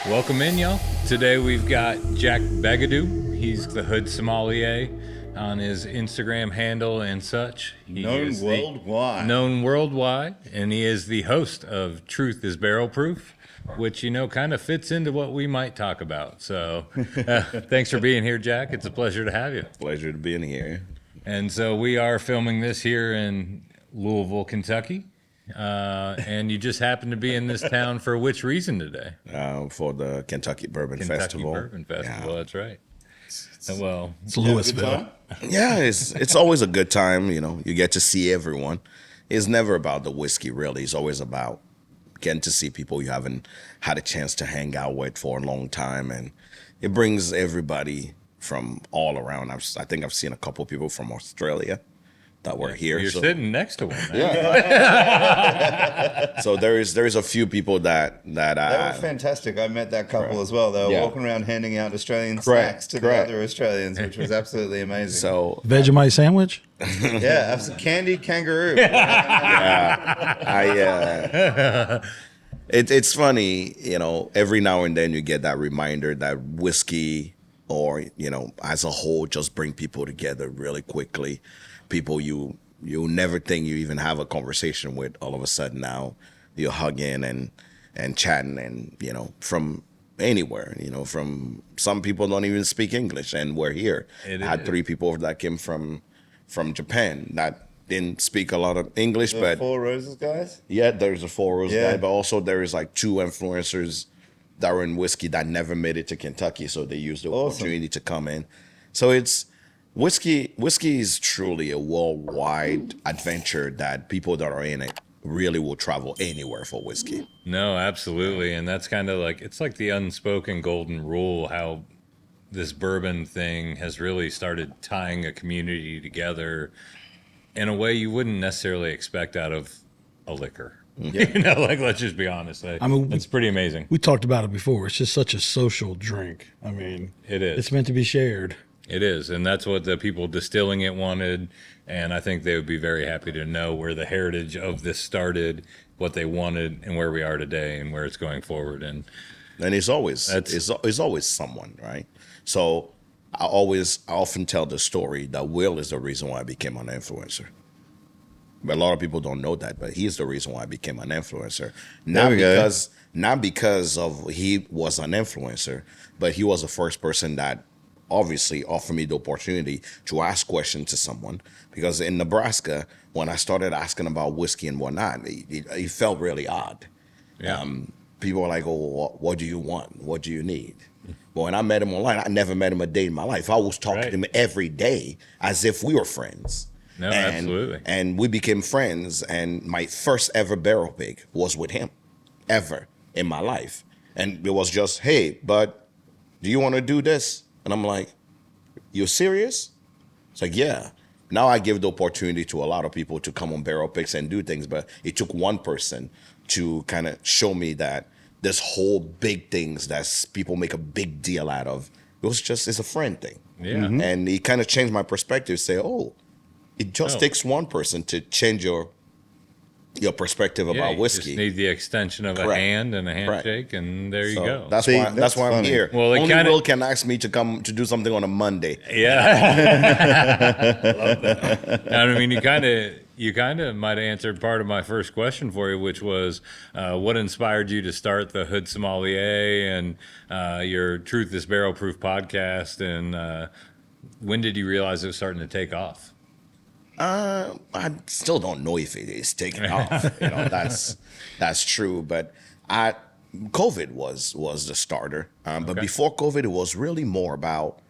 Welcome in, y'all. Today we've got Jack Beguedou. He's the Hood Sommelier on his Instagram handle and such. Known worldwide, and he is the host of Truth is Barrel Proof, which, kind of fits into what we might talk about. So thanks for being here, Jack. It's a pleasure to have you. Pleasure to be in here. And so we are filming this here in Louisville, Kentucky. And you just happen to be in this town for which reason today? For the Kentucky Bourbon Festival. Bourbon Festival, yeah. That's right. It's Louisville. Yeah, it's always a good time. You get to see everyone. It's never about the whiskey, really. It's always about getting to see people you haven't had a chance to hang out with for a long time, and it brings everybody from all around. I think I've seen a couple of people from Australia that were here. You're sitting next to one. Yeah. So there is a few people that They were fantastic. I met that couple as well. They were walking around handing out Australian snacks to the other Australians, which was absolutely amazing. So Vegemite sandwich? Yeah, candied kangaroo. It's funny, every now and then you get that reminder that whiskey or, as a whole, just bring people together really quickly. People you never think you even have a conversation with, all of a sudden now you're hugging and chatting and, from anywhere, from some people don't even speak English and we're here. I had 3 people that came from Japan that didn't speak a lot of English, but Four Roses guys? Yeah, there's a Four Roses guy, but also there is like 2 influencers that were in whiskey that never made it to Kentucky, so they used the opportunity to come in. So it's Whiskey is truly a worldwide adventure that people that are in it really will travel anywhere for whiskey. No, absolutely. And that's kind of it's like the unspoken golden rule, how this bourbon thing has really started tying a community together in a way you wouldn't necessarily expect out of a liquor. Yeah. Let's just be honest. It's pretty amazing. We talked about it before. It's just such a social drink. I mean, it is. It's meant to be shared. It is, and that's what the people distilling it wanted, and I think they would be very happy to know where the heritage of this started, what they wanted, and where we are today, and where it's going forward. And it's always someone, right? So I often tell the story that Will is the reason why I became an influencer. But a lot of people don't know that, but he's the reason why I became an influencer. Not because of he was an influencer, but he was the first person that obviously offered me the opportunity to ask questions to someone, because in Nebraska, when I started asking about whiskey and whatnot, it felt really odd. Yeah. People were like, "Oh, what do you want? What do you need?" But when I met him online, I never met him a day in my life. I was talking to him every day as if we were friends. No, absolutely. And we became friends, and my first ever barrel pick was with him, ever in my life. And it was just, "Hey, bud, do you want to do this?" And I'm like, "You serious?" It's like, "Yeah." Now I give the opportunity to a lot of people to come on barrel picks and do things, but it took one person to kind of show me that this whole big things that people make a big deal out of, it's a friend thing. Yeah. Mm-hmm. And it kind of changed my perspective, say, it just takes one person to change your perspective about whiskey. You just need the extension of a hand and a handshake, and there you go. That's why I'm here. Well, only Will can ask me to come to do something on a Monday. Yeah. Love that. I mean, you kind of might have answered part of my first question for you, which was what inspired you to start the Hood Sommelier and your Truth is Barrel Proof podcast, and when did you realize it was starting to take off? I still don't know if it is taking off. That's true. But COVID was the starter. But before COVID, it was really more about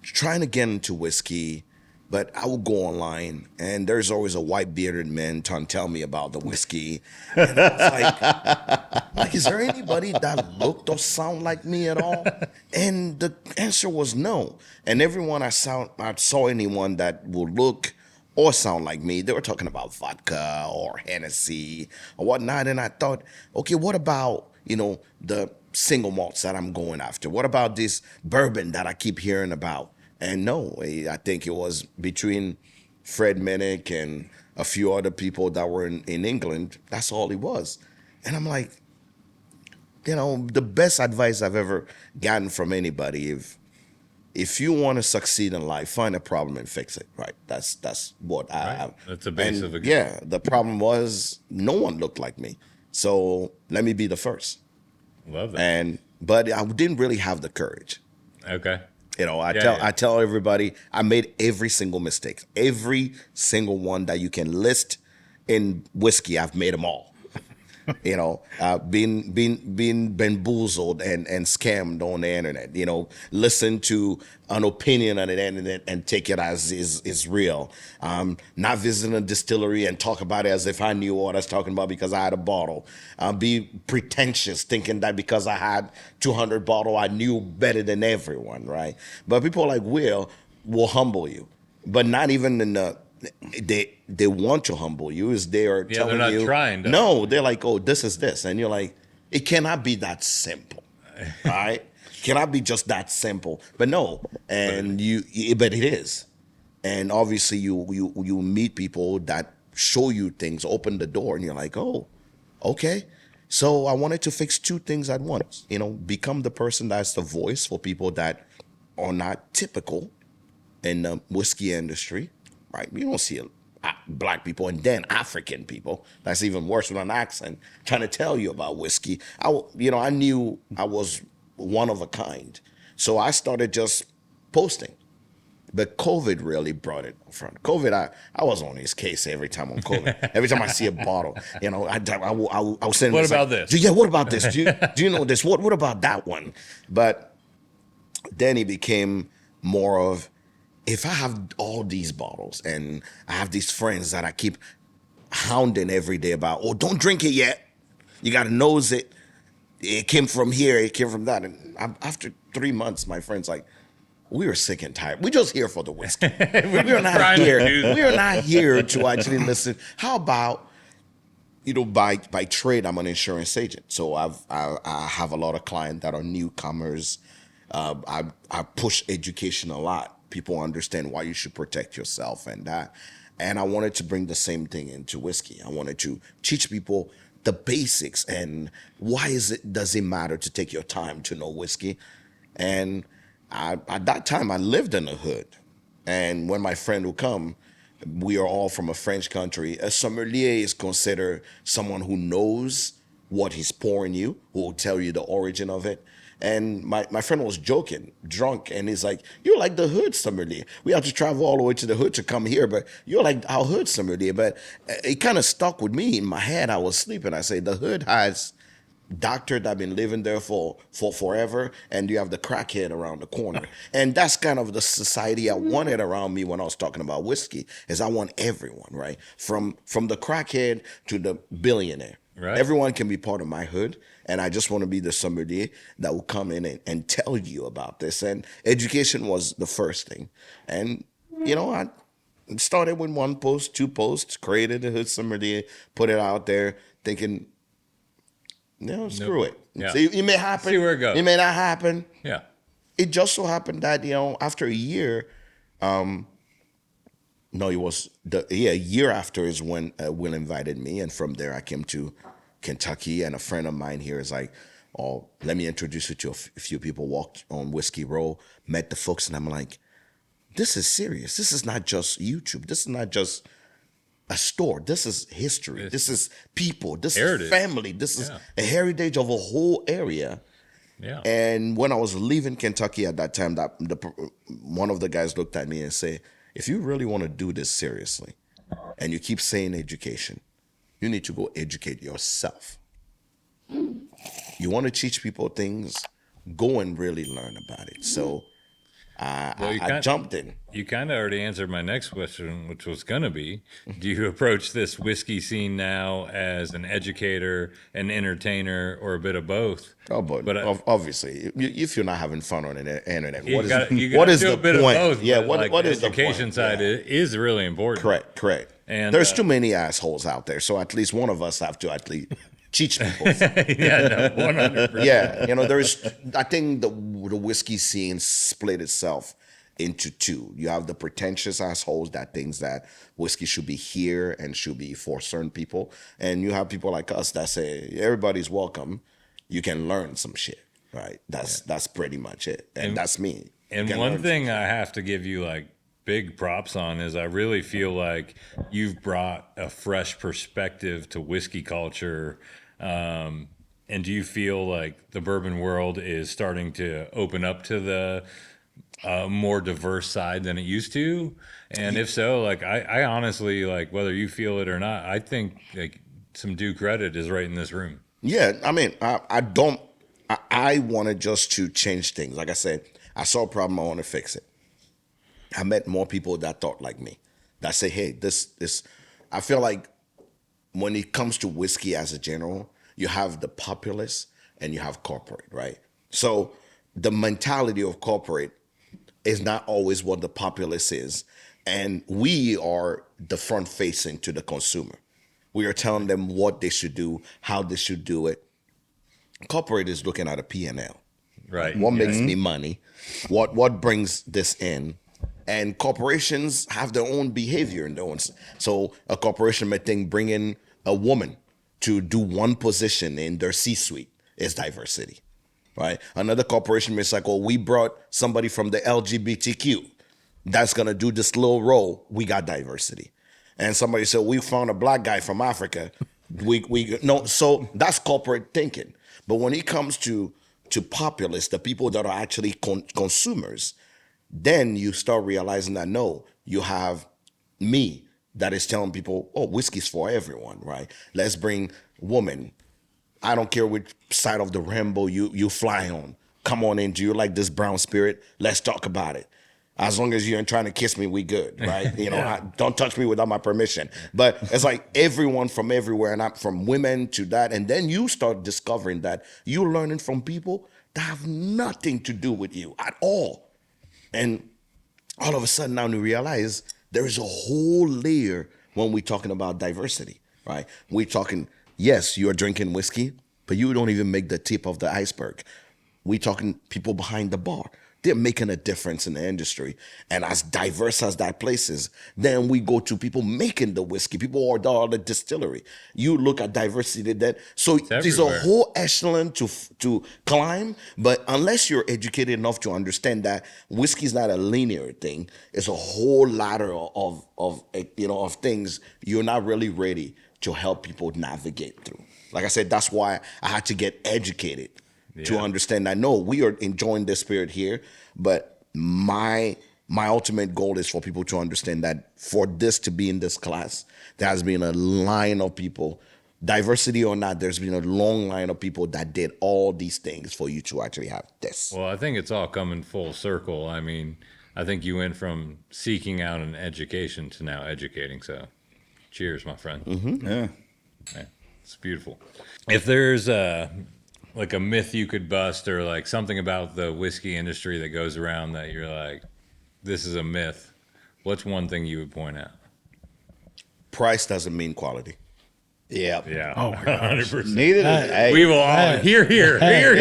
trying to get into whiskey. But I would go online, and there's always a white bearded man trying to tell me about the whiskey. And I was like, is there anybody that looked or sound like me at all? And the answer was no. And everyone I saw anyone that would look or sound like me, they were talking about vodka or Hennessy or whatnot. And I thought, okay, what about, the single malts that I'm going after? What about this bourbon that I keep hearing about? And no, I think it was between Fred Minnick and a few other people that were in England. That's all it was. And I'm like, the best advice I've ever gotten from anybody, if you want to succeed in life, find a problem and fix it. Right. That's what I. That's the base of a good. Yeah. The problem was no one looked like me, so let me be the first. Love that. But I didn't really have the courage. Okay. I tell everybody I made every single mistake, every single one that you can list in whiskey. I've made them all. Being bamboozled and scammed on the internet. Listen to an opinion on the internet and take it as is real. Not visiting a distillery and talk about it as if I knew what I was talking about because I had a bottle. Be pretentious, thinking that because I had 200 bottle, I knew better than everyone, right? But people like will humble you, but not even in the. They want to humble you. Is they are telling you? They're not trying to. No, they're like, oh, this is this, and you're like, it cannot be that simple, right? Cannot be just that simple. But no, and but it is, and obviously you meet people that show you things, open the door, and you're like, oh, okay. So I wanted to fix two things at once. Become the person that's the voice for people that are not typical in the whiskey industry. Right, you don't see black people and then African people. That's even worse with an accent trying to tell you about whiskey. I knew I was one of a kind, so I started just posting. But COVID really brought it front. COVID, I was on his case every time on COVID. Every time I see a bottle, I was saying, what about this? Yeah, what about this? Do you know this? What about that one? But then he became more of, if I have all these bottles and I have these friends that I keep hounding every day about, oh, don't drink it yet. You got to nose it. It came from here. It came from that. And after 3 months, my friend's like, we are sick and tired. We're just here for the whiskey. We are not here. We are not here to actually listen. How about, by trade, I'm an insurance agent. So I have a lot of clients that are newcomers. I push education a lot. People understand why you should protect yourself and that. And I wanted to bring the same thing into whiskey. I wanted to teach people the basics and why does it matter to take your time to know whiskey. And at that time, I lived in the hood. And when my friend would come, we are all from a French country. A sommelier is considered someone who knows what he's pouring you, who will tell you the origin of it. And my friend was joking, drunk, and he's like, you're like the hood sommelier. We have to travel all the way to the hood to come here, but you're like our hood sommelier. But it kind of stuck with me in my head. I was sleeping. I say, the hood has doctor that been living there for forever, and you have the crackhead around the corner. And that's kind of the society I wanted around me when I was talking about whiskey, is I want everyone, right? From the crackhead to the billionaire. Right. Everyone can be part of my hood, and I just want to be the sommelier that will come in and tell you about this. And education was the first thing. And, I started with 1 post, 2 posts, created the hood sommelier, put it out there, thinking, screw it. Yeah. See, it may happen. See where it goes. It may not happen. Yeah. It just so happened that, after a year, no, it was a year after is when Will invited me, and from there I came to Kentucky, and a friend of mine here is like, oh, let me introduce you to a few people. Walked on Whiskey Row, met the folks, and I'm like, this is serious. This is not just YouTube. This is not just a store. This is history. This is people. This heritage. Is family. This is a heritage of a whole area. Yeah. And when I was leaving Kentucky at that time, one of the guys looked at me and said, if you really want to do this seriously, and you keep saying education, you need to go educate yourself. You want to teach people things, go and really learn about it. So I jumped in. You kind of already answered my next question, which was going to be, do you approach this whiskey scene now as an educator, an entertainer, or a bit of both? Oh, but obviously, if you're not having fun on the internet, what is the point? Both, yeah, what is the education side is really important. Correct. And there's too many assholes out there, so at least one of us have to at least teach people. 100%. Yeah, I think the whiskey scene split itself into two. You have the pretentious assholes that thinks that whiskey should be here and should be for certain people, and you have people like us that say everybody's welcome. you can learn some shit, right? That's pretty much it, and that's me. And one thing I have to give you like big props on is I really feel like you've brought a fresh perspective to whiskey culture. And do you feel like the bourbon world is starting to open up to the more diverse side than it used to? And if so, like I honestly, like, whether you feel it or not, I think like some due credit is right in this room. Yeah, I mean, I wanted just to change things. Like I said, I saw a problem, I want to fix it. I met more people that thought like me, that say, hey, this. I feel like when it comes to whiskey as a general, you have the populace and you have corporate, right? So the mentality of corporate is not always what the populace is. And we are the front facing to the consumer. We are telling them what they should do, how they should do it. Corporate is looking at a P&L. Right. What makes me money? What brings this in? And corporations have their own behavior in their own. So a corporation may think bringing a woman to do one position in their C-suite is diversity, right? Another corporation may say, well, we brought somebody from the LGBTQ that's going to do this little role. We got diversity. And somebody said, we found a black guy from Africa. No, so that's corporate thinking. But when it comes to populace, the people that are actually consumers, then you start realizing that, no, you have me that is telling people, oh, whiskey's for everyone, right? Let's bring women. I don't care which side of the rainbow you fly on. Come on in. Do you like this brown spirit? Let's talk about it. As long as you ain't trying to kiss me, we good, right? You know, don't touch me without my permission. But it's like everyone from everywhere, and I'm from women to that. And then you start discovering that you're learning from people that have nothing to do with you at all. And all of a sudden now you realize there is a whole layer when we're talking about diversity, right? We're talking, yes, you're drinking whiskey, but you don't even make the tip of the iceberg. We're talking people behind the bar. They're making a difference in the industry. And as diverse as that place is, then we go to people making the whiskey, people are the distillery. You look at diversity that, so there's a whole echelon to climb, but unless you're educated enough to understand that whiskey is not a linear thing, it's a whole ladder of things, you're not really ready to help people navigate through. Like I said, that's why I had to get educated. To understand that, no, we are enjoying this spirit here, but my ultimate goal is for people to understand that for this to be in this class, there has been a line of people, diversity or not, there's been a long line of people that did all these things for you to actually have this. Well, I think it's all coming full circle. I mean, I think you went from seeking out an education to now educating. So cheers, my friend. Mm-hmm. Yeah, it's beautiful. If there's like a myth you could bust, or like something about the whiskey industry that goes around that you're like, this is a myth, what's one thing you would point out? Price doesn't mean quality. yeah. Oh, 100%. Neither does age. We will all hear. That's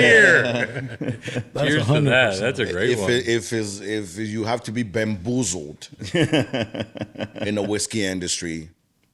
Cheers to 100%. that. That's a great one. If you have to be bamboozled in the whiskey industry,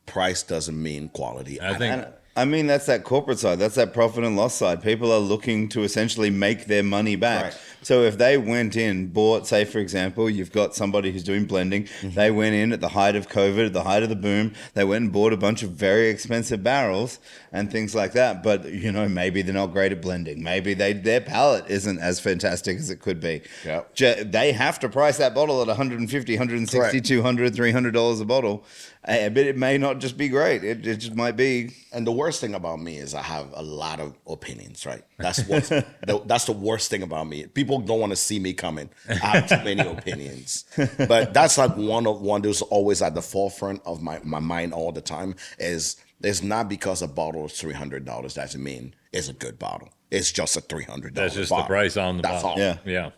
price doesn't mean quality. I think I mean, that's that corporate side. That's that profit and loss side. People are looking to essentially make their money back. Right. So if they went in, bought, say, for example, you've got somebody who's doing blending. Mm-hmm. They went in at the height of COVID, at the height of the boom. They went and bought a bunch of very expensive barrels and things like that. But, you know, maybe they're not great at blending. Maybe their palate isn't as fantastic as it could be. Yep. They have to price that bottle at $150, $160, Correct. $200, $300 a bottle. But it may not just be great. It just might be. And the worst thing about me is I have a lot of opinions, right? That's that's the worst thing about me. People don't want to see me coming. I have too many opinions. But that's like one that's always at the forefront of my mind all the time is it's not because a bottle is $300 doesn't mean it's a good bottle. It's just a $300 that's just bottle. the price on the That's bottle. all. Yeah.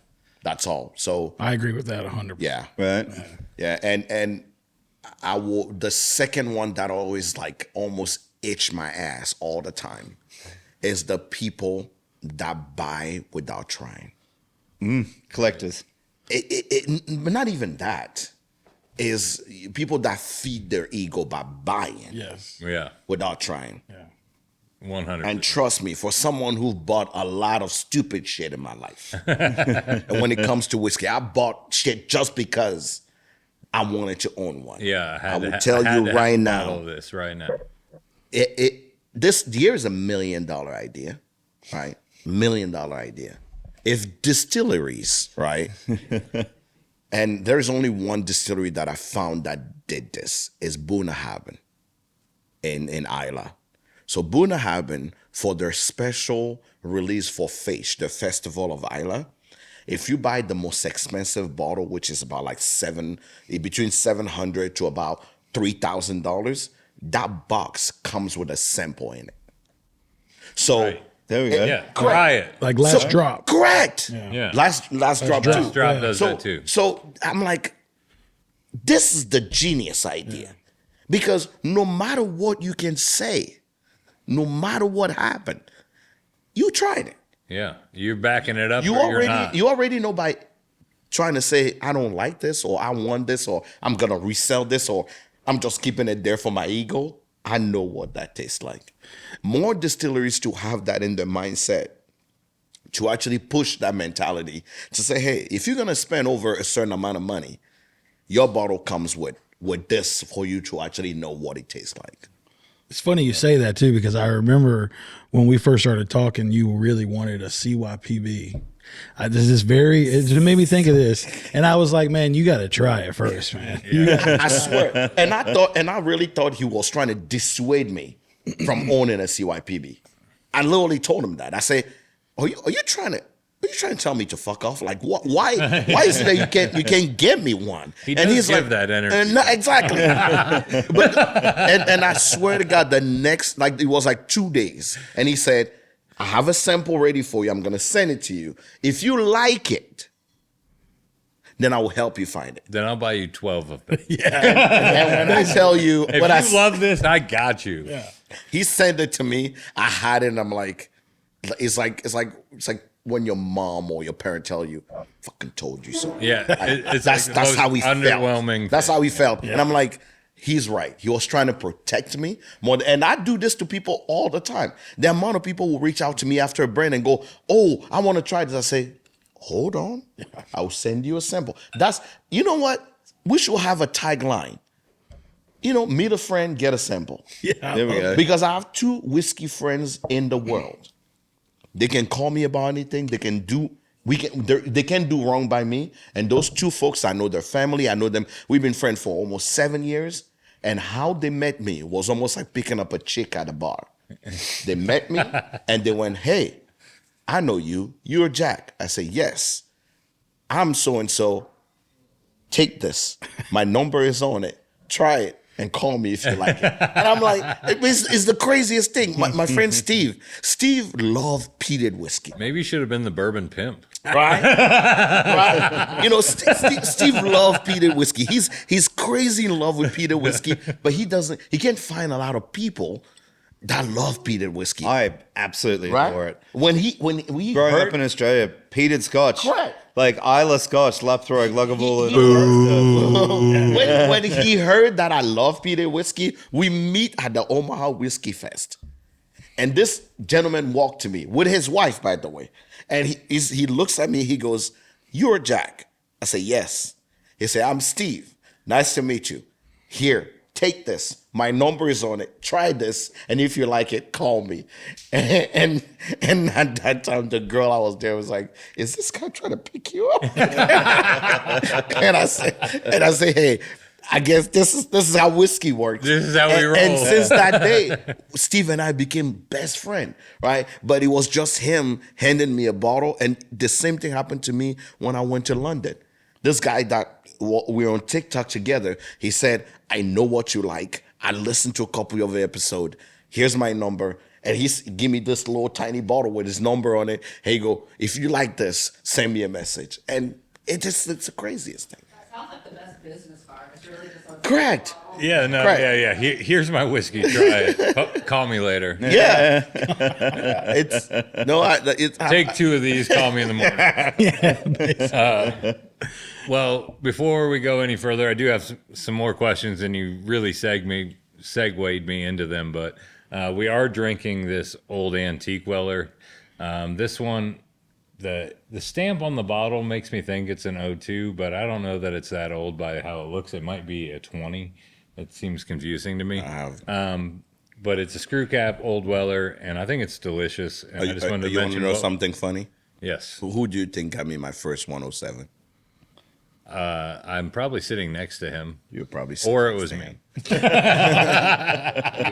That's all. So I agree with that 100%. yeah. Right. Yeah. And I will, the second one that always like almost itch my ass all the time is the people that buy without trying. Collectors. But not even that. Is people that feed their ego by buying Yes. Yeah. without trying. Yeah. 100%. And trust me, for someone who bought a lot of stupid shit in my life, and when it comes to whiskey, I bought shit just because I wanted to own one. Yeah, I will tell you right now. This right now. This year is $1 million idea, right? $1 million idea. If distilleries, right, and there's only one distillery that I found that did this, is Bunnahabhain in Islay. So Bunnahabhain, for their special release for Feis, the Festival of Islay, if you buy the most expensive bottle, which is about like between $700 to about $3,000, that box comes with a sample in it. So Right. There we go. Yeah, try it. Like last drop. correct. Yeah. Last drop too. Last drop does that too. So I'm like, this is the genius idea, because no matter what you can say, no matter what happened, you tried it. Yeah, you're backing it up. You or you're not. already know by trying to say I don't like this, or I want this, or I'm gonna resell this, or I'm just keeping it there for my ego. I know what that tastes like. More distilleries to have that in their mindset, to actually push that mentality, to say, hey, if you're gonna spend over a certain amount of money, your bottle comes with this for you to actually know what it tastes like. It's funny you say that too, because I remember when we first started talking, you really wanted a CYPB. It just made me think of this, and I was like, man, you got to try it first, man. I swear. And I really thought he was trying to dissuade me from owning a CYPB. I literally told him that. I say, are you trying to tell me to fuck off? Like, what? Why is it that you can't give me one? He does give that energy. No, exactly. But I swear to God, the next, like, it was like 2 days, and he said, I have a sample ready for you. I'm gonna send it to you. If you like it, then I will help you find it. Then I'll buy you 12 of them. And when I tell you, If you love this, I got you. Yeah. he sent it to me, I had it, and I'm like, it's like when your mom or your parent tell you, I fucking told you so. Yeah, it's That's like the most how we underwhelming. felt. That's how we felt. And I'm like, he's right. He was trying to protect me more. And I do this to people all the time. The amount of people will reach out to me after a brand and go, oh, I want to try this. I say, hold on. I'll send you a sample. You know what? We should have a tagline. Meet a friend, get a sample. Yeah. There we go. Because I have 2 whiskey friends in the world. They can call me about anything. They can do wrong by me. And those 2 folks, I know their family. I know them. We've been friends for almost 7 years. And how they met me was almost like picking up a chick at a bar. They met me and they went, hey, I know you. You're Jack. I say, yes. I'm so-and-so. Take this. My number is on it. Try it. And call me if you like it. And I'm like, it's the craziest thing. My friend Steve loved peated whiskey. Maybe you should have been the bourbon pimp. Right? Steve loved peated whiskey. He's crazy in love with peated whiskey, but he can't find a lot of people that love peated whiskey. I absolutely adore it. When we Growing heard, up in Australia, peated Scotch. Correct. Like Islay Scotch, Lapthroig, Lagavulin, all that when he heard that I love peated whiskey, we meet at the Omaha Whiskey Fest. And this gentleman walked to me with his wife, by the way. And he looks at me, he goes, you're Jack. I say, yes. He said, I'm Steve. Nice to meet you. Here, take this. My number is on it. Try this. And if you like it, call me. And at that time, the girl I was there was like, is this guy trying to pick you up? and I say, hey, I guess this is how whiskey works. This is how we roll. And since that day, Steve and I became best friends, right? But it was just him handing me a bottle. And the same thing happened to me when I went to London. This guy that we were on TikTok together, he said, I know what you like. I listened to a couple of your episodes. Here's my number. And he give me this little tiny bottle with his number on it. Hey, go, if you like this, send me a message. And it's the craziest thing. That sounds like the best business card. It's really just like Correct. Yeah, no, Correct. yeah. Here's my whiskey. Try it. Call me later. Yeah. Take 2 of these. Call me in the morning. Well, before we go any further, I do have some more questions, and you really segued me into them. But We are drinking this old antique Weller. This one, the stamp on the bottle makes me think it's an '02, but I don't know that it's that old by how it looks. It might be a 20. It seems confusing to me. But it's a screw cap old Weller, and I think it's delicious. And I just wanted to you want to mention know something funny? Yes. Who do you think got me my first 107? I'm probably sitting next to him. You're probably Or it was me. You're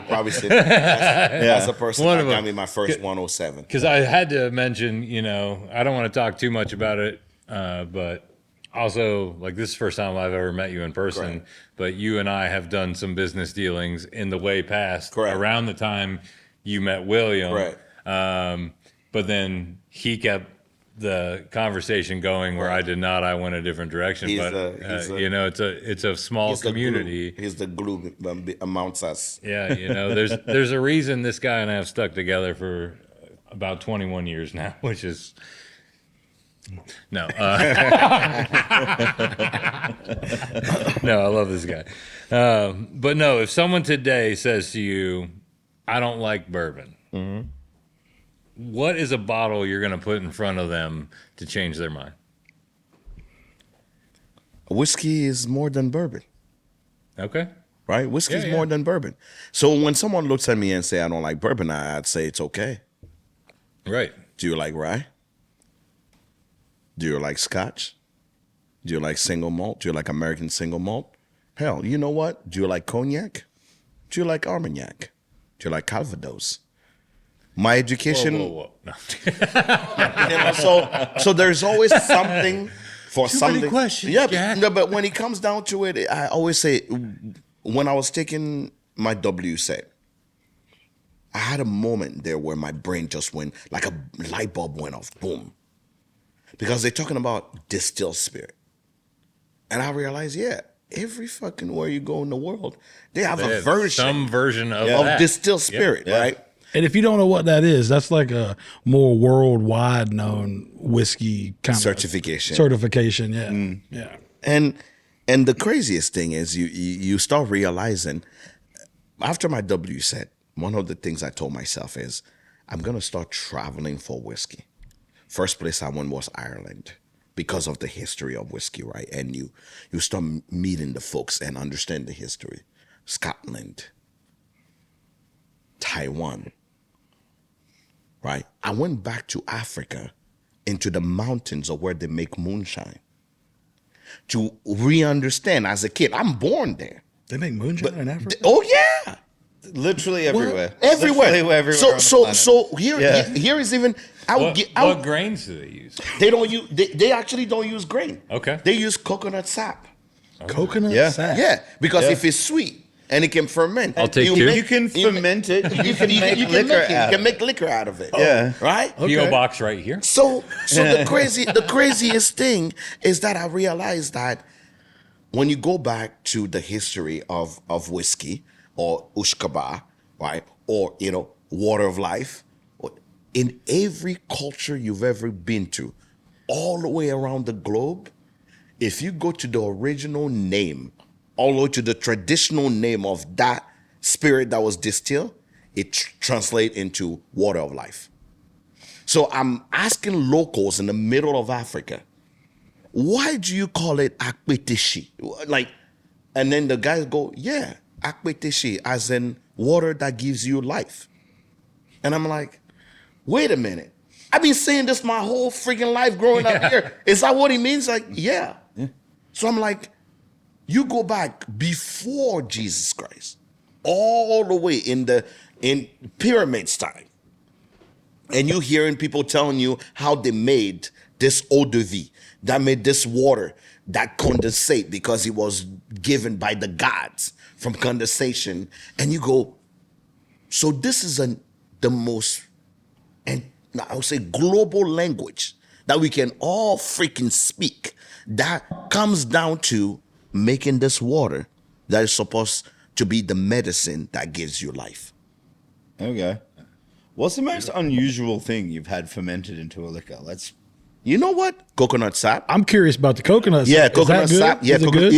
probably sitting. That's the person One that of got them. me my first 107. Because I had to mention, I don't want to talk too much about it, but also, like, this is the first time I've ever met you in person, Correct. but you and I have done some business dealings in the way past, Correct. around the time you met William. Correct. But then he kept the conversation going where I did not. I went a different direction. He's But it's a small He's the community. glue. He's the glue amongst us. Yeah, there's a reason this guy and I have stuck together for about 21 years now, which is no. No, I love this guy. But no, if someone today says to you, "I don't like bourbon," what is a bottle you're going to put in front of them to change their mind? Whiskey is more than bourbon, Okay. right? Whiskey is Yeah, more yeah. than bourbon. So when someone looks at me and say I don't like bourbon, I'd say it's okay. Right. Do you like rye? Do you like scotch? Do you like single malt? Do you like American single malt? Hell, you know what? Do you like cognac? Do you like Armagnac? Do you like Calvados? My education. Whoa. No. So there's always something for Too something. many questions, Yeah, Jack. no, but when it comes down to it, I always say when I was taking my W set, I had a moment there where my brain just went like a light bulb went off, boom, because they're talking about distilled spirit, and I realized, yeah, every fucking where you go in the world, they have a version Some version of of that. distilled spirit, right? And if you don't know what that is, that's like a more worldwide known whiskey kind Certification. of certification. Yeah, yeah. And the craziest thing is you start realizing after my W set, one of the things I told myself is I'm gonna start traveling for whiskey. First place I went was Ireland because of the history of whiskey, right? And you start meeting the folks and understand the history. Scotland, Taiwan, right? I went back to Africa into the mountains of where they make moonshine to re-understand as a kid. I'm born there. They make moonshine in Africa. Oh yeah, Literally everywhere. everywhere. Literally everywhere on the planet. So here Yeah. here is even What grains do they use? they don't use they actually don't use grain. Okay. They use coconut sap. Coconut Yeah. sap. Yeah, because Yeah. if it's sweet and it can ferment, I'll take two. You can ferment it. You can make liquor out You of can it. make liquor out of it. Yeah. Right. PO box right here. So the craziest thing is that I realized that when you go back to the history of whiskey or ushkaba, right, or water of life, in every culture you've ever been to, all the way around the globe, if you go to the original name, all the way to the traditional name of that spirit that was distilled, it translates into water of life. So I'm asking locals in the middle of Africa, why do you call it akpetishi? Like, and then the guys go, yeah, akpetishi, as in water that gives you life. And I'm like, wait a minute. I've been saying this my whole freaking life growing up here. Is that what he means? Like, yeah. So I'm like, you go back before Jesus Christ, all the way in pyramids time, and you hearing people telling you how they made this eau de vie, that made this water that condensate because it was given by the gods from condensation, and you go, so this is the most, and I would say global language that we can all freaking speak, that comes down to making this water that is supposed to be the medicine that gives you life. Okay. What's the most unusual thing you've had fermented into a liquor? Let's You know what? Coconut sap. I'm curious about the coconut. Yeah, sap. Is coconut that good? sap. Yeah, Is it good?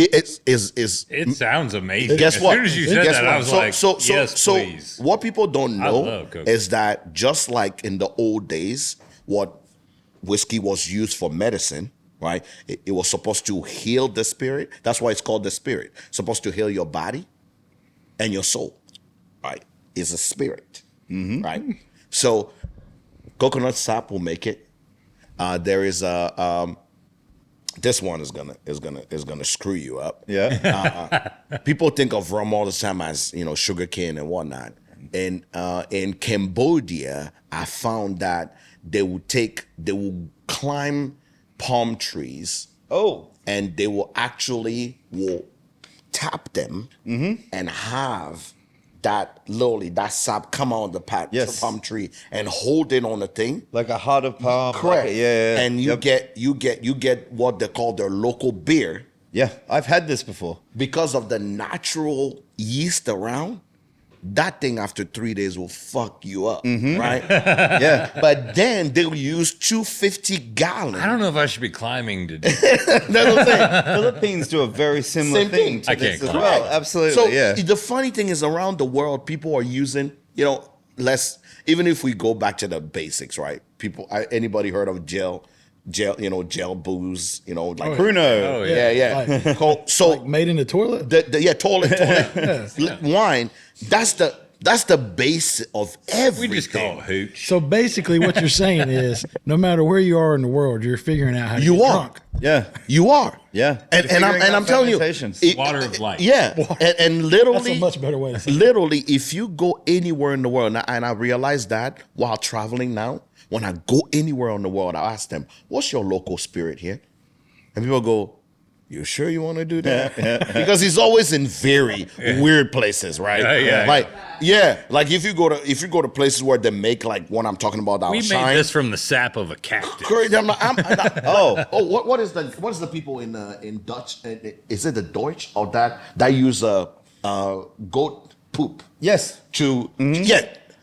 It's It sounds amazing. Guess as what? soon as you said Guess that, what? I was like, yes, please. what people don't know love coconut. is that just like in the old days, what whiskey was used for medicine, right? It was supposed to heal the spirit. That's why it's called the spirit. Supposed to heal your body and your soul, right? It's a spirit, right? So coconut sap will make it. There is a this one is gonna screw you up. Yeah. People think of rum all the time as sugar cane and whatnot. And in Cambodia, I found that they will climb palm trees. Oh. And they will tap them and have that sap come out of the palm tree and hold it on the thing. Like a heart of palm. Correct. Like yeah. And you get what they call their local beer Yeah. I've had this before. because of the natural yeast around. That thing after 3 days will fuck you up, right? Yeah. But then they'll use 250 gallons. I don't know if I should be climbing to do That's what I'm saying. Philippines do a very similar Same thing thing. to I this can't as climb. well. Absolutely. So yeah. the funny thing is, around the world, people are using, less. Even if we go back to the basics, right? Anybody heard of gel booze? Like Bruno. Oh, yeah. yeah. So Like made in the toilet? toilet wine. That's the base of everything. We just call it hooch. So basically, what you're saying is, no matter where you are in the world, you're figuring out how to You get are. drunk. Yeah. You are. Yeah. And You're figuring out I'm telling you, fermentations. Water of life. Yeah, and literally, That's a much better way to say it. literally, if you go anywhere in the world, and I realize that while traveling now, when I go anywhere in the world, I ask them, "What's your local spirit here?" And people go, "You sure you want to do that?" Because he's always in very weird places, right? Like if you go to places where they make like what I'm talking about, We outside. made this from the sap of a cactus. Correct. What is the people in Dutch? Is it the Deutsch or that use goat poop Yes. to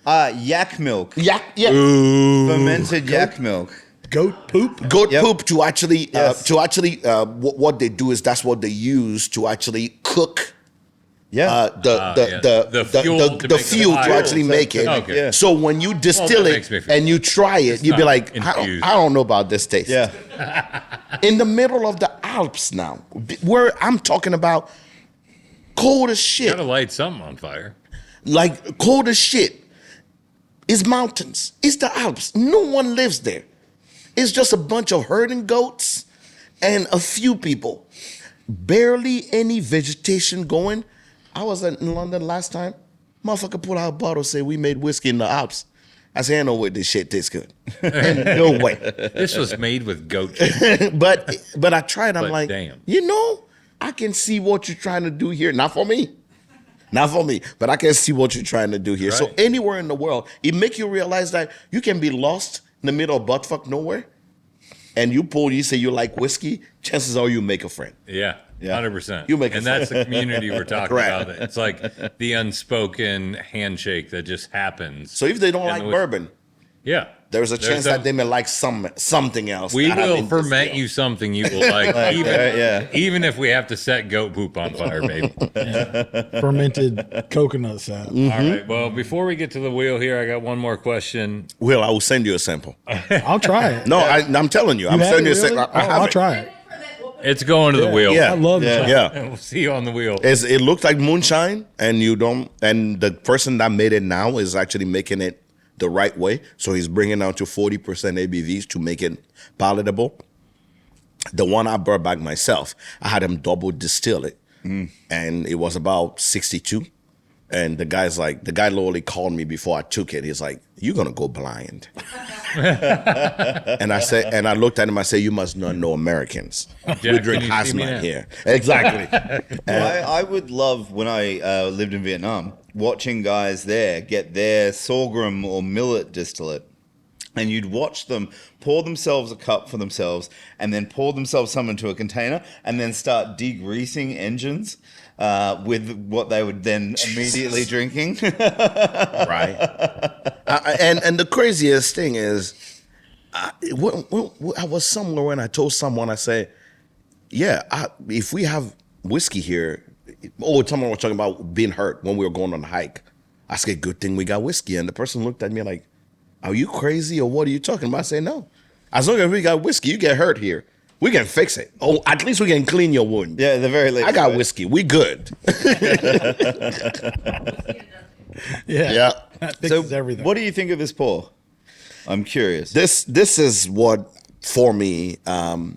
Yak milk. yeah. Fermented yak milk. Goat poop? Goat Yep. poop to actually Yes. what they do is that's what they use to actually cook Yeah. The fuel to make the fuel to fire. actually make it. Okay. Yeah. So when you distill that it makes me feel and you try it, you'd be not like, infused. I don't know about this taste. yeah. In the middle of the Alps now, where I'm talking about cold as shit, Gotta light something on fire. like cold as shit. It's mountains. It's the Alps. No one lives there. It's just a bunch of herding goats and a few people. Barely any vegetation going. I was in London last time. Motherfucker pulled out a bottle, say we made whiskey in the Alps. I said, I know way this shit tastes good. And no way. This was made with goat cheese. But I tried. I'm But like, damn. I can see what you're trying to do here. Not for me. But I can see what you're trying to do here. So Right. anywhere in the world, it make you realize that you can be lost in the middle of buttfuck nowhere, and you say you like whiskey, chances are you make a friend. Yeah, 100%. You make and a that's the community we're talking Correct. about. It's like the unspoken handshake that just happens. So if they don't And like the whis- bourbon, Yeah. there's a chance that they may like something else. We that I've will been ferment distilled. you something you will like, yeah. even if we have to set goat poop on fire, baby. Fermented coconut sap. All right. Well, before we get to the wheel here, I got one more question. Will, I will send you a sample. I'll try it. No, I'm telling you. I'm have sending you it, a sample. really? I have I'll it. try it. It's going to the wheel. Yeah. I love Yeah. it. Yeah. And we'll see you on the wheel. It looks like moonshine, and the person that made it now is actually making it the right way. So he's bringing down to 40% ABVs to make it palatable. The one I brought back myself, I had him double distill it, and it was about 62. And the guy literally called me before I took it. He's like, "You're gonna go blind." And I looked at him. I said, "You must not know Americans. We Jack, drink can you see me Hazmat now? here." Exactly. I would love, when I lived in Vietnam, watching guys there get their sorghum or millet distillate. And you'd watch them pour themselves a cup for themselves and then pour themselves some into a container and then start degreasing engines with what they would then immediately drinking. Right. And the craziest thing is, I was somewhere when I told someone, I said, yeah, if we have whiskey here, someone was talking about being hurt when we were going on a hike. I said, good thing we got whiskey. And the person looked at me like, are you crazy or what are you talking about? I said, no. As long as we got whiskey, you get hurt here, we can fix it. Oh, at least we can clean your wound. Yeah, at the very least. I got whiskey. We good. Yeah. That So, fixes everything. what do you think of this pour? I'm curious. This is what, for me,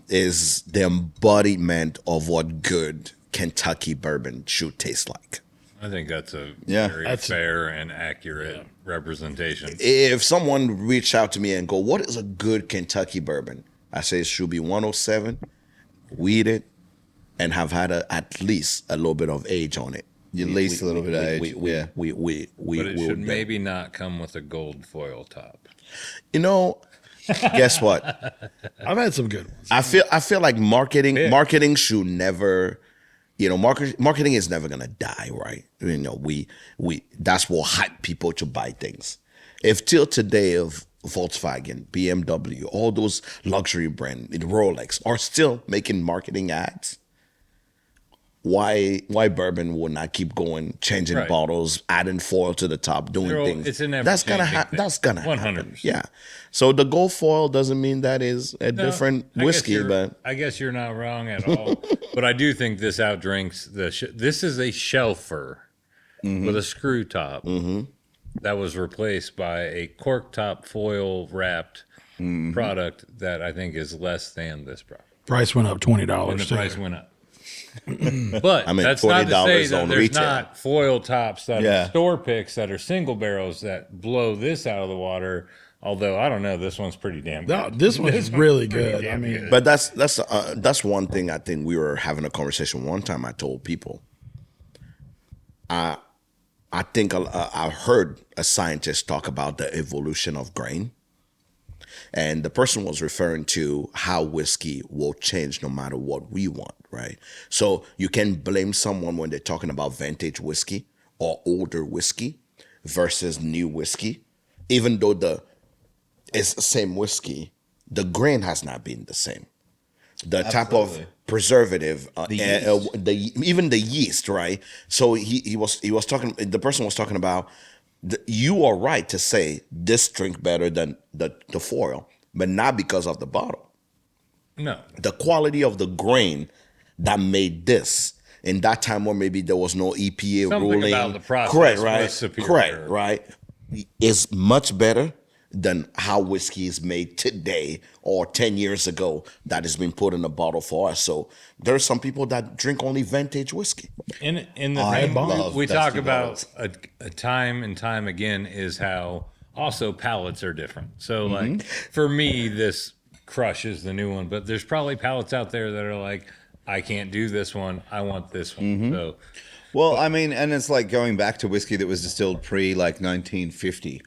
is the embodiment of what good Kentucky bourbon should taste like. I think that's a Yeah. very fair and accurate representation. If someone reached out to me and go, what is a good Kentucky bourbon? I say it should be 107, weeded, and have had at least a little bit of age on it. At least a little bit of age. Yeah. We But it will should bet. maybe not come with a gold foil top. You know, guess what? I've had some good ones. I feel like marketing should never, marketing is never gonna die, right? We that's what hype people to buy things. If till today of Volkswagen, BMW, all those luxury brands, Rolex are still making marketing ads, why bourbon will not keep going, changing Right. bottles, adding foil to the top, doing things? It's an that's gonna ever-changing thing. that's gonna 100%. happen. Yeah. So the gold foil doesn't mean that is a different I guess whiskey, you're- but I guess you're not wrong at all. But I do think this outdrinks this is a shelfer with a screw top that was replaced by a cork top foil wrapped product that I think is less than this product. Price went up $20. And the too. price went up. But I mean, that's not to say $40 that on there's retail. not foil tops that Yeah. are store picks that are single barrels that blow this out of the water. Although I don't know, this one's pretty damn good. No, this one is really good. I mean, But that's one thing. I think we were having a conversation one time. I told people, I think I heard a scientist talk about the evolution of grain, and the person was referring to how whiskey will change no matter what we want, right? So you can blame someone when they're talking about vintage whiskey or older whiskey versus new whiskey, even though it's the same whiskey, the grain has not been the same. The type Absolutely. of preservative, The even the yeast, right? So he was talking. The person was talking about. You are right to say this drink better than the foil, but not because of the bottle. No. The quality of the grain that made this in that time, where maybe there was no EPA Something ruling. about the process correct, was right? superior. Correct, right? Is much better than how whiskey is made today or 10 years ago that has been put in a bottle for us. So there are some people that drink only vintage whiskey. In the I thing love we dusty talk about bottles. a time and time again is how also palates are different. So like for me, this Crush is the new one, but there's probably palates out there that are like, I can't do this one. I want this one. So Well, I mean, and it's like going back to whiskey that was distilled pre like 1950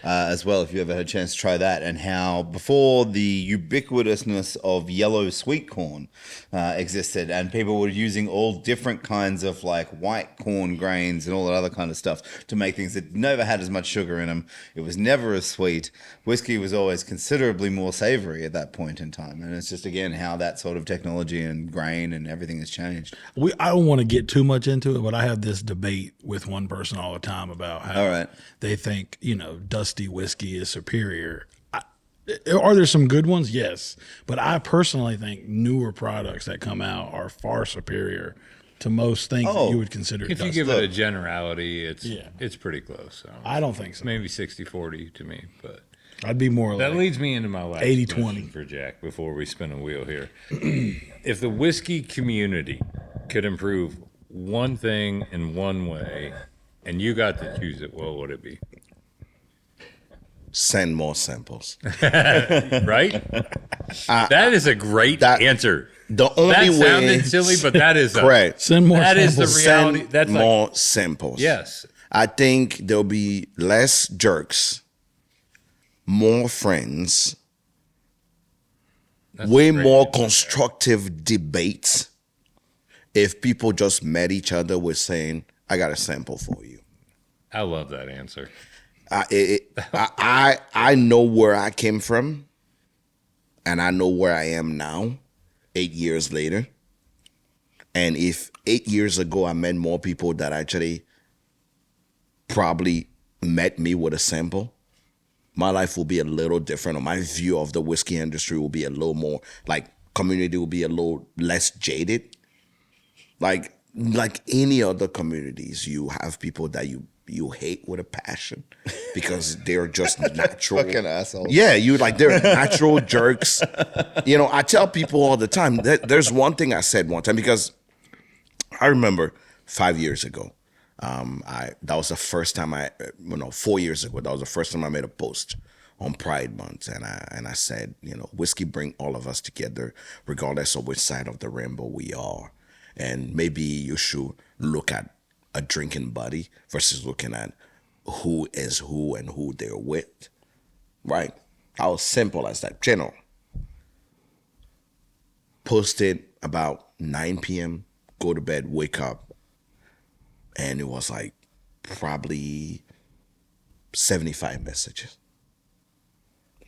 as well, if you ever had a chance to try that, and how before the ubiquitousness of yellow sweet corn existed, and people were using all different kinds of like white corn grains and all that other kind of stuff to make things that never had as much sugar in them. It was never as sweet. Whiskey was always considerably more savory at that point in time, and it's just again how that sort of technology and grain and everything has changed. I don't want to get too much into it, but I have this debate with one person all the time about how All right. they think, dusty whiskey is superior. Are there some good ones? Yes. But I personally think newer products that come out are far superior to most things that you would consider if you dusty. give it a generality, it's Yeah. it's pretty close. So I don't think so. maybe 60-40 to me, but I'd be more that like leads me into my last 80-20. question for Jack before we spin a wheel here. If the whiskey community could improve one thing in one way, and you got to choose it, what would it be? Send more samples. Right? That is a great answer. The That only way. sounded silly, but that is correct. send more that is samples. the reality. Send That's like, more samples. yes. I think there'll be less jerks, more friends, That's way a great more answer. constructive debates if people just met each other with saying, I got a sample for you. I love that answer. I know where I came from, and I know where I am now, 8 years later. And if 8 years ago I met more people that actually probably met me with a sample, my life will be a little different, or my view of the whiskey industry will be a little more, like, community will be a little less jaded. Like any other communities, you have people that you hate with a passion because they're just natural Fucking assholes. Yeah, they're natural jerks. I tell people all the time that there's one thing I said one time, because I remember 5 years ago, that was the first time 4 years ago, that was the first time I made a post on Pride Month, and I said, whiskey bring all of us together, regardless of which side of the rainbow we are, and maybe you should look at a drinking buddy versus looking at who is who and who they're with, right? How simple as that. Posted about 9 p.m., go to bed, wake up, and it was like probably 75 messages.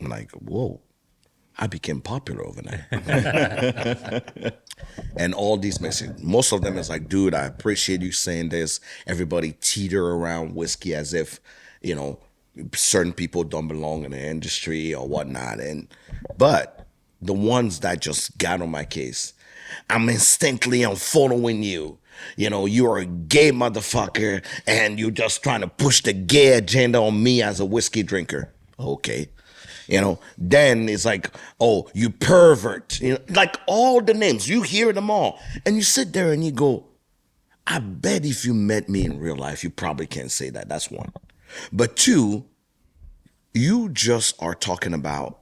I'm like, whoa, I became popular overnight. And all these messages, most of them is like, dude, I appreciate you saying this. Everybody teeter around whiskey as if, certain people don't belong in the industry or whatnot. But the ones that just got on my case, I'm following you. You're a gay motherfucker and you're just trying to push the gay agenda on me as a whiskey drinker. Okay. Then it's like, oh, you pervert. Like all the names, you hear them all. And you sit there and you go, I bet if you met me in real life, you probably can't say that. That's one. But two, you just are talking about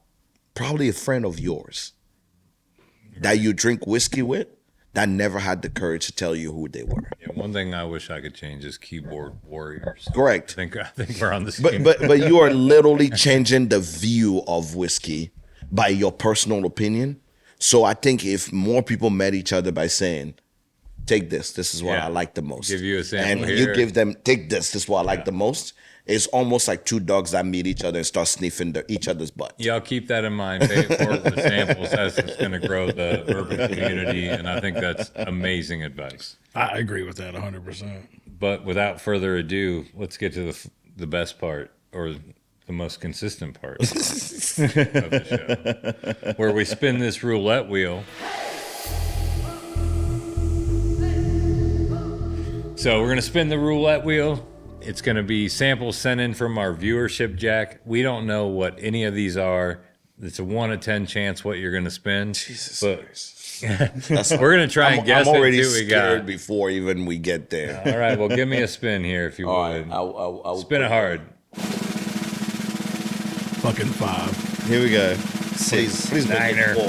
probably a friend of yours that you drink whiskey with that never had the courage to tell you who they were. Yeah, one thing I wish I could change is keyboard warriors. Correct. I think we're on the same. But you are literally changing the view of whiskey by your personal opinion. So I think if more people met each other by saying, take this is what I like the most. Give you a sample and here. you give them, take this is what I like the most. It's almost like two dogs that meet each other and start sniffing each other's butt. Yeah, I'll keep that in mind. Pay it forward with samples. That's what's going to grow the urban community, and I think that's amazing advice. I agree with that 100%. But without further ado, let's get to the best part, or the most consistent part of the show, where we spin this roulette wheel. So we're going to spin the roulette wheel. It's going to be samples sent in from our viewership, Jack. We don't know what any of these are. It's a 1 in 10 chance what you're going to spin. Jesus Christ. We're going to try and guess I'm already it too. scared before even we get there. All right, well, give me a spin here if you All would. right, I'll Spin it hard. Fucking 5. Here we go. Please make it 4.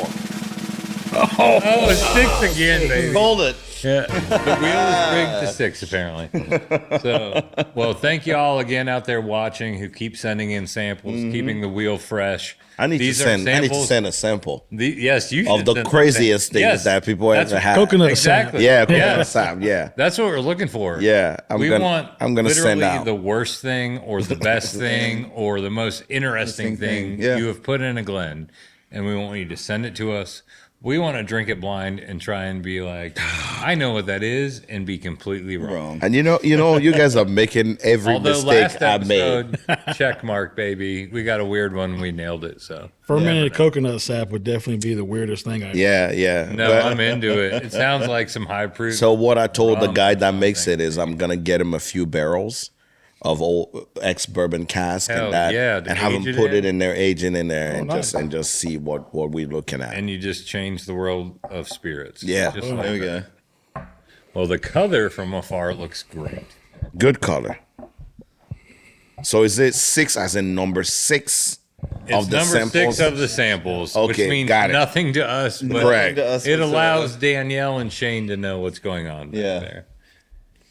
Oh, it's 6 again, baby. Hold it. Yeah, the wheel is rigged to 6, apparently. So, well, thank you all again out there watching who keep sending in samples, keeping the wheel fresh. I need to send a sample Yes, you should of the send craziest something. things Yes, that people that's ever had. Coconut Exactly. Yeah, coconut Yeah. sap. Yeah, That's what we're looking for. Yeah, I'm we gonna- want I'm gonna send literally out. the worst thing or the best thing or the most interesting thing Yeah. you have put in a Glen, and we want you to send it to us. We want to drink it blind and try and be like, I know what that is, and be completely wrong. and you guys are making every Although mistake last I made. episode, check mark, baby. We got a weird one. We nailed it. So Fermented coconut sap would definitely be the weirdest thing I Yeah. no, But- I'm into it. It sounds like some high proof. So what I told the rum guy or that makes something. it is I'm gonna get him a few barrels of old ex bourbon cask Hell and that, yeah, to and have him age it put in. it in there, aging in there, and nice. just see what we're looking at. And you just changed the world of spirits. Yeah. Just Oh, like There we that. go. Well, the color from afar looks great. Good color. So is it 6 as in number 6 It's of the number samples? 6 of the samples, which Okay, means got it. nothing to us, but Correct. To us it whatsoever. allows Danielle and Shane to know what's going on back Yeah. there.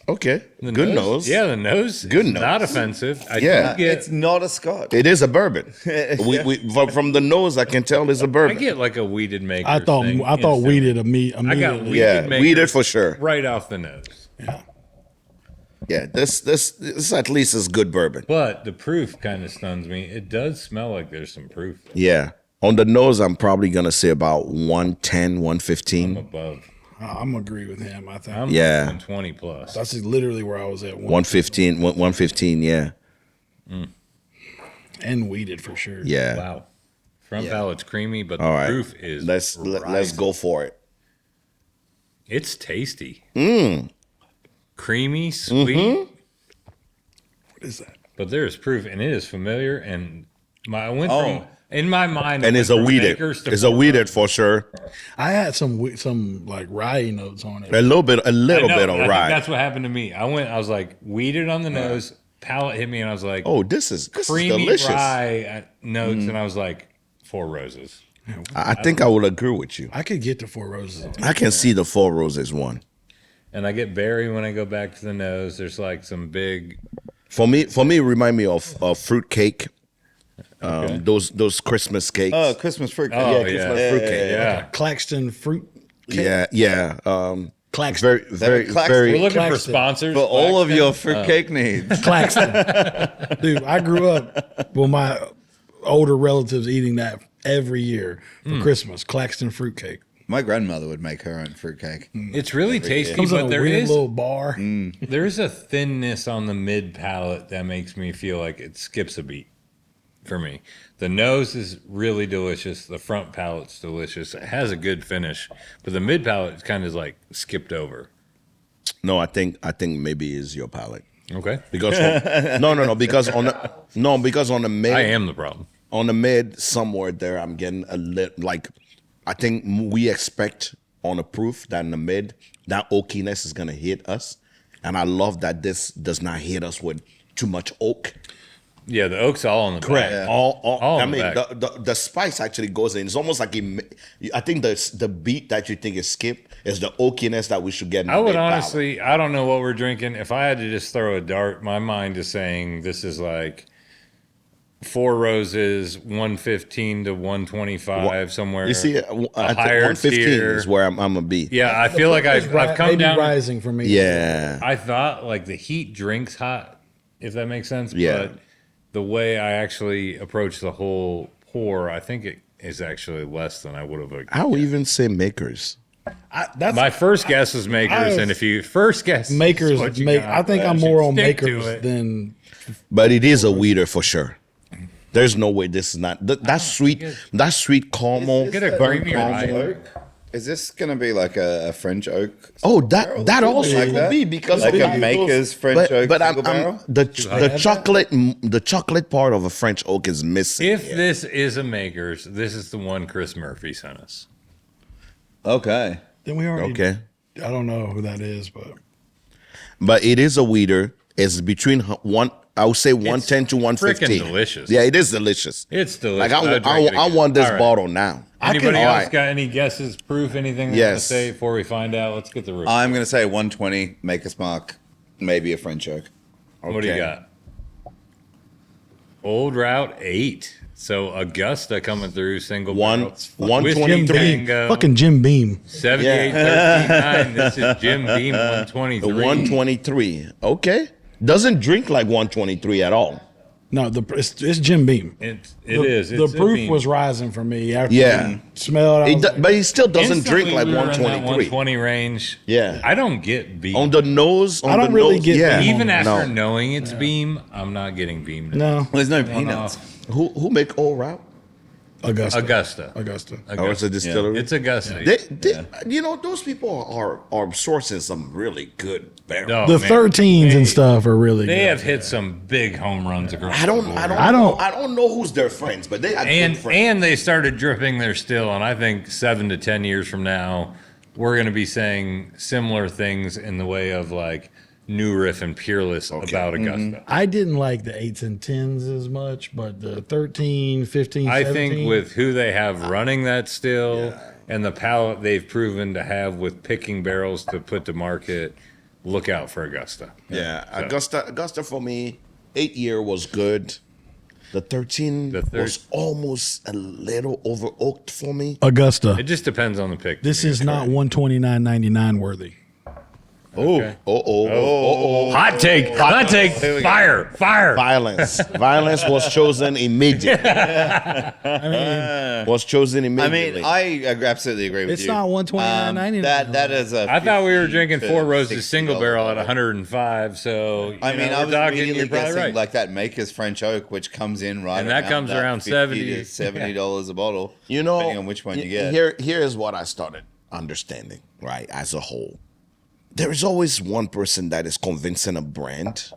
Okay, The good nose. Yeah, the nose. Good is nose. Not offensive. I Yeah. do get, It's not a Scotch. It is a bourbon. From the nose, I can tell it's a I bourbon. get like a weeded maker. I thought instantly. weeded immediately. I got weeded Yeah, maker weeded for sure. right off the nose. Yeah, this at least is good bourbon. But the proof kind of stuns me. It does smell like there's some proof. Yeah, On the nose, I'm probably gonna say about 110, I'm 115. above. I'm agree with him. I think I'm Yeah. 120 plus. that's literally where I was at. 115, 115, yeah. And weeded for sure. Yeah. Wow. Front Yeah. palate's creamy, but All the right. proof is Let's rising. go for it. It's tasty. Creamy, sweet, Mm-hmm. What is that? but there's proof, and it is familiar. And I went from in my mind, And it it's went a from weeded. acres to It's a weeded for sure. I had some like rye notes on it. A little bit I of know, I think rye. that's what happened to me. I was like weeded on the nose, palate hit me, and I was like, Oh, this is creamy delicious. rye notes, and I was like, Four Roses. I think I would agree with you. I could get to Four Roses. I can see the Four Roses one. And I get berry when I go back to the nose. There's like some big. For me, it remind me of fruit cake. Okay. Those Christmas cakes. Oh, Christmas fruit. Oh, yeah, yeah. Christmas fruit cake. Yeah. Claxton fruit. yeah. Claxton. Very, Claxton. We're very. looking for Claxton. sponsors. For all of Claxton. your fruitcake needs. Claxton. Dude, I grew up with my older relatives eating that every year for Christmas. Claxton fruitcake. My grandmother would make her own fruitcake. It's really tasty, Comes in but a there weird is little bar. there's a thinness on the mid palate that makes me feel like it skips a beat for me. The nose is really delicious. The front palate's delicious. It has a good finish, but the mid palate is kind of like skipped over. No, I think maybe is your palate Okay, because no because on the mid I am the problem. on the mid somewhere there I'm getting a lit like I think we expect on the proof that in the mid that oakiness is gonna hit us, and I love that this does not hit us with too much oak. Yeah, the oak's all on the Correct. back. All in I the mean, back. the spice actually goes in. It's almost like I think the beat that you think is skip is the oakiness that we should get. In I the would mid-palate. honestly, I don't know what we're drinking. If I had to just throw a dart, my mind is saying this is like Four Roses, 115 to 125, somewhere. You see, I think higher 115 tier. is where I'm gonna be. Yeah, I feel like I've come maybe down. rising for me. Yeah. I thought like the heat drinks hot, if that makes sense. Yeah. But the way I actually approach the whole pour, I think it is actually less than I would have. I would even say makers. That's My first guess was makers, and if you first guess makers. is what you Make, got, I think you I'm should more on stick to makers it. than But it is a weeder for sure. There's no way this is not that sweet caramel. Get a Burnt creamy caramel rye. oak? Is this going to be like a French oak? Oh, barrel? that Something also like could that? be because Like of a Maker's French oak But single barrel? the chocolate part of a French oak is missing. If this is a makers, this is the one Chris Murphy sent us. Okay. then we already. Okay, I don't know who that is, but it is a weeder. It's between one. I would say 110 to 115. freaking delicious. Yeah, it is delicious. It's delicious. Like I'd drink it I again. want this All right. bottle now. Anybody All else right. got any guesses, proof, anything they want to Yes. say before we find out? Let's get the roof. I'm going to say 120, Maker's Mark, maybe a French oak. What do you Okay. got? Old Route 8. So Augusta coming through, single One- barrel. 123. Whiskey Beam. Tango, Fucking Jim Beam. 7839. This is Jim Beam 123. 123. Okay, doesn't drink like 123 at all. No, it's Jim Beam. It The- is. The It's a proof beam. was rising for me. After Yeah. I smelled. I was like, But he still doesn't Instantly, drink like we were in that 123. 120 range. Yeah. I don't get beam. On the nose, I don't really get yeah. beam. Even after No. knowing it's beam, I'm not getting beam. no, There's no One peanuts. off. Who make Old Route? Augusta. Augusta. Oh, it's a distillery. It's Augusta. You know, those people are sourcing some really good barrels. The man. 13s and They- stuff are really They good. have hit some big home runs across. I don't the board. I don't know who's their friends, but they have good friends. And they started dripping their still, and I think 7 to 10 years from now, we're going to be saying similar things in the way of like New Riff and Peerless about Augusta. I didn't like the 8s and 10s as much, but the 13, 15, I 17. think with who they have running that still and the palate they've proven to have with picking barrels to put to market, look out for Augusta. Yeah, So- Augusta for me, 8-year was good. The 13 was almost a little over oaked for me. It Augusta. just depends on the pick. This is not 129.99 worthy. Okay. Hot take. we go. Fire. Violence was chosen immediately. Was chosen I immediately. mean, I absolutely agree with It's you. not $129.99. That is a. I thought we were drinking 50 Four to Roses $60 single barrel at bottle. 105. So I mean, I we're was talking. immediately You're probably guessing right. like that Maker's French Oak, which comes in right, And that comes around 50 $70. to $70 a bottle. you know, depending on which one you get. Here is what I started understanding, right, as a whole. There is always one person that is convincing a brand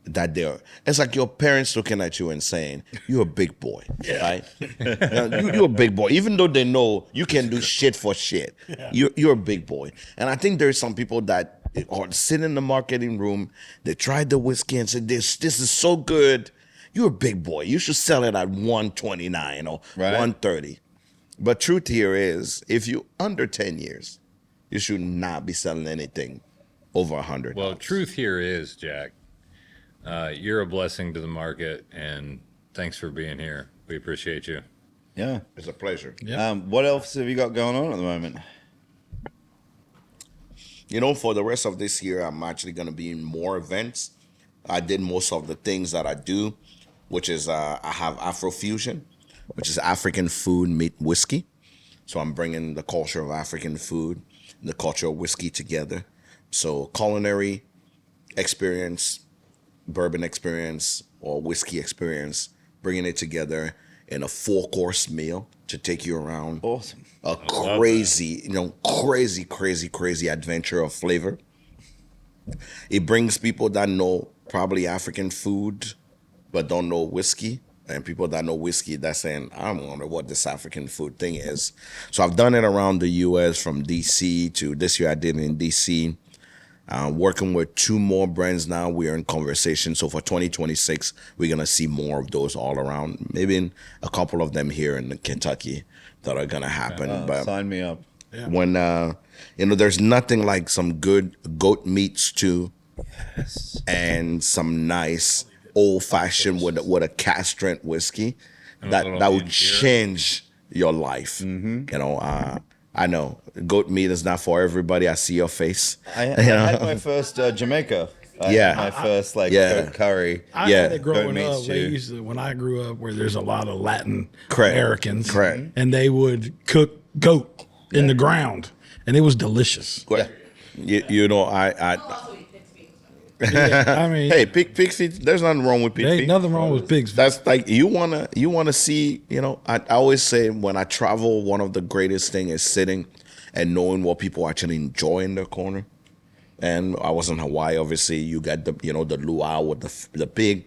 that it's like your parents looking at you and saying, you're a big boy, right? You're a big boy. Even though they know you can do shit for shit, you're a big boy. And I think there's some people that are sitting in the marketing room, they tried the whiskey and said, this is so good. You're a big boy. You should sell it at 129 or Right. 130. But truth here is, if you under 10 years, you should not be selling anything over 100. Well, truth here is, Jack, you're a blessing to the market, and thanks for being here. We appreciate you. Yeah. It's a pleasure. What else have you got going on at the moment? You know, for the rest of this year, I'm actually going to be in more events. I did most of the things that I do, which is I have Afrofusion, which is African food meet whiskey. So I'm bringing the culture of African food and the culture of whiskey together. So culinary experience, bourbon experience, or whiskey experience, bringing it together in a 4-course meal to take you around Awesome. a crazy, crazy adventure of flavor. It brings people that know probably African food, but don't know whiskey. And people that know whiskey, that's saying, I wonder what this African food thing is. So I've done it around the U.S. from D.C. to this year I did it in D.C. Working with 2 more brands now. We're in conversation. So for 2026, we're going to see more of those all around. Maybe in a couple of them here in Kentucky that are going to happen. But Sign me up. when, there's nothing like some good goat meat stew and some nice old fashioned with a cask strength whiskey that would change your life. I know goat meat is not for everybody. I see your face. I had my first Jamaica. I had my first goat curry. I had it growing up. They used to, when I grew up, where there's a lot of Latin Americans, Correct. and they would cook goat in the ground, and it was delicious. You know, I Also eat pig's feet. I mean, hey, pig feet. There's nothing wrong with pig there feet. ain't nothing wrong with pigs. That's like you wanna see. I always say when I travel, one of the greatest thing is sitting and knowing what people actually enjoy in their corner. And I was in Hawaii. Obviously, you got the the luau with the pig.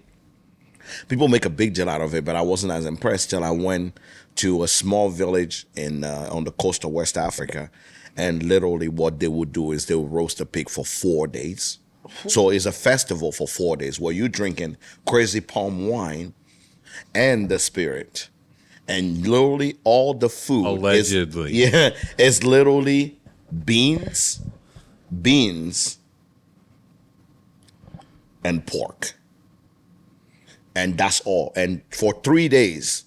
People make a big deal out of it, but I wasn't as impressed till I went to a small village on the coast of West Africa, and literally what they would do is they would roast a pig for 4 days. So it's a festival for 4 days where you're drinking crazy palm wine and the spirit. And literally all the food Allegedly. is literally beans, and pork. And that's all. And for 3 days,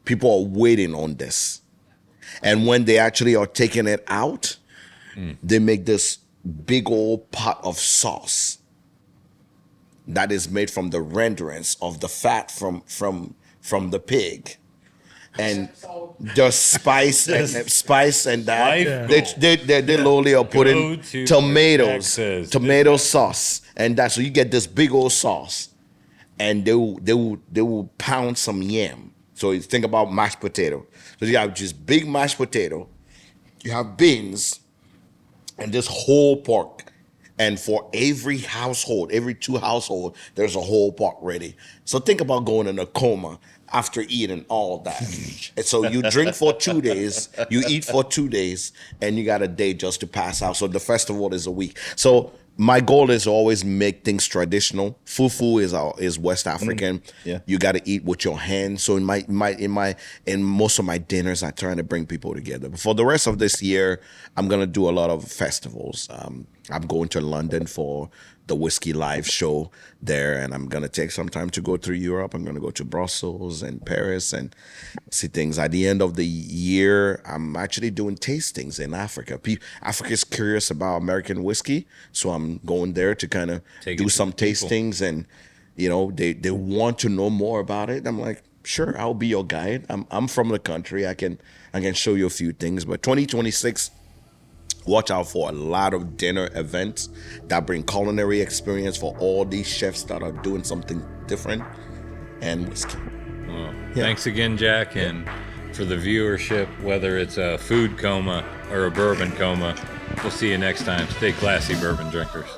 people are waiting on this. And when they actually are taking it out, they make this big old pot of sauce that is made from the renderings of the fat from the pig. And the spice and that they literally are putting Go to tomatoes, Texas. tomato sauce, and that so you get this big old sauce, and they will pound some yam. So you think about mashed potato. So you have just big mashed potato, you have beans, and this whole pork. And for every household, every 2 households, there's a whole pork ready. So think about going in a coma after eating all that. And so you drink for 2 days, you eat for 2 days, and you got a day just to pass out. So the festival is a week. So my goal is to always make things traditional. Fufu is West African. Yeah. You got to eat with your hands. So in most of my dinners, I try to bring people together. But for the rest of this year, I'm gonna do a lot of festivals. I'm going to London for the Whiskey Live show there, and I'm gonna take some time to go through Europe. I'm gonna go to Brussels and Paris and see things. At the end of the year, I'm actually doing tastings in Africa. Africa is curious about American whiskey, so I'm going there to kind of Take it do to some the people. tastings, and they want to know more about it. I'm like, sure, I'll be your guide. I'm from the country. I can show you a few things. But 2026, watch out for a lot of dinner events that bring culinary experience for all these chefs that are doing something different, and whiskey. Well, thanks again, Jack, and for the viewership, whether it's a food coma or a bourbon coma, we'll see you next time. Stay classy, bourbon drinkers.